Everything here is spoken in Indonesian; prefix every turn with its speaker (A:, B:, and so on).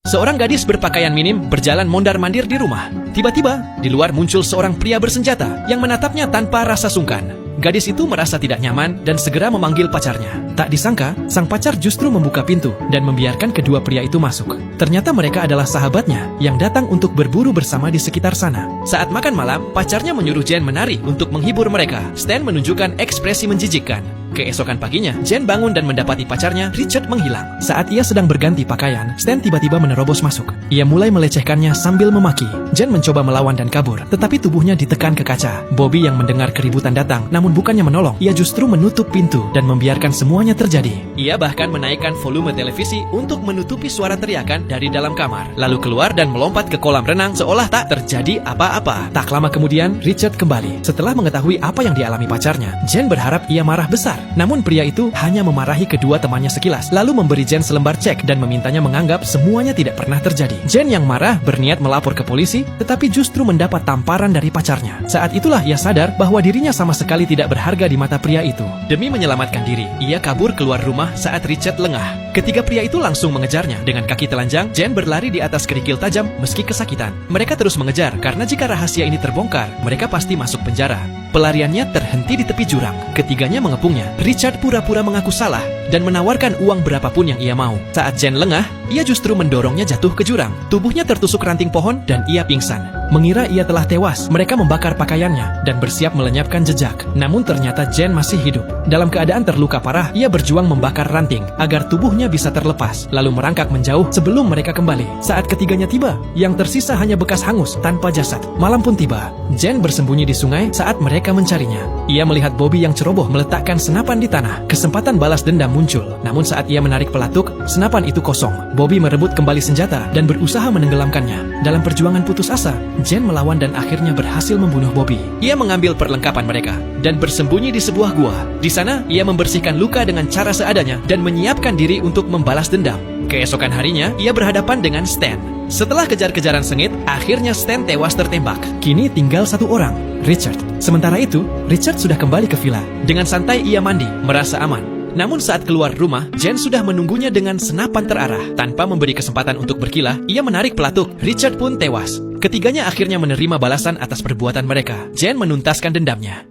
A: Seorang gadis berpakaian minim berjalan mondar-mandir di rumah. Tiba-tiba, di luar muncul seorang pria bersenjata yang menatapnya tanpa rasa sungkan. Gadis itu merasa tidak nyaman dan segera memanggil pacarnya. Tak disangka, sang pacar justru membuka pintu dan membiarkan kedua pria itu masuk. Ternyata mereka adalah sahabatnya yang datang untuk berburu bersama di sekitar sana. Saat makan malam, pacarnya menyuruh Jen menari untuk menghibur mereka. Stan menunjukkan ekspresi menjijikkan. Keesokan paginya, Jen bangun dan mendapati pacarnya, Richard, menghilang. Saat ia sedang berganti pakaian, Stan tiba-tiba menerobos masuk. Ia mulai melecehkannya sambil memaki. Jen mencoba melawan dan kabur, tetapi tubuhnya ditekan ke kaca. Bobby yang mendengar keributan datang, namun bukannya menolong, ia justru menutup pintu dan membiarkan semuanya terjadi. Ia bahkan menaikkan volume televisi untuk menutupi suara teriakan dari dalam kamar, lalu keluar dan melompat ke kolam renang seolah tak terjadi apa-apa. Tak lama kemudian, Richard kembali. Setelah mengetahui apa yang dialami pacarnya, Jen berharap ia marah besar. Namun pria itu hanya memarahi kedua temannya sekilas, lalu memberi Jen selembar cek dan memintanya menganggap semuanya tidak pernah terjadi. Jen yang marah berniat melapor ke polisi, tetapi justru mendapat tamparan dari pacarnya. Saat itulah ia sadar bahwa dirinya sama sekali tidak berharga di mata pria itu. Demi menyelamatkan diri, ia kabur keluar rumah saat Richard lengah. Ketiga pria itu langsung mengejarnya. Dengan kaki telanjang, Jen berlari di atas kerikil tajam meski kesakitan. Mereka terus mengejar karena jika rahasia ini terbongkar, mereka pasti masuk penjara. Pelariannya terhenti di tepi jurang. Ketiganya mengepungnya. Richard pura-pura mengaku salah dan menawarkan uang berapapun yang ia mau. Saat Jen lengah, ia justru mendorongnya jatuh ke jurang. Tubuhnya tertusuk ranting pohon dan ia pingsan. Mengira ia telah tewas, mereka membakar pakaiannya dan bersiap melenyapkan jejak. Namun ternyata Jen masih hidup. Dalam keadaan terluka parah, ia berjuang membakar ranting agar tubuhnya bisa terlepas, lalu merangkak menjauh sebelum mereka kembali. Saat ketiganya tiba, yang tersisa hanya bekas hangus tanpa jasad. Malam pun tiba. Jen bersembunyi di sungai saat mereka mencarinya. Ia melihat Bobby yang ceroboh meletakkan senapan di tanah. Kesempatan balas dendam muncul. Namun saat ia menarik pelatuk, senapan itu kosong. Bobby merebut kembali senjata dan berusaha menenggelamkannya. Dalam perjuangan putus asa, Jen melawan dan akhirnya berhasil membunuh Bobby. Ia mengambil perlengkapan mereka dan bersembunyi di sebuah gua. Di sana, ia membersihkan luka dengan cara seadanya dan menyiapkan diri untuk membalas dendam. Keesokan harinya, ia berhadapan dengan Stan. Setelah kejar-kejaran sengit, akhirnya Stan tewas tertembak. Kini tinggal satu orang, Richard. Sementara itu, Richard sudah kembali ke villa. Dengan santai ia mandi, merasa aman. Namun saat keluar rumah, Jen sudah menunggunya dengan senapan terarah. Tanpa memberi kesempatan untuk berkilah, ia menarik pelatuk. Richard pun tewas. Ketiganya akhirnya menerima balasan atas perbuatan mereka. Jen menuntaskan dendamnya.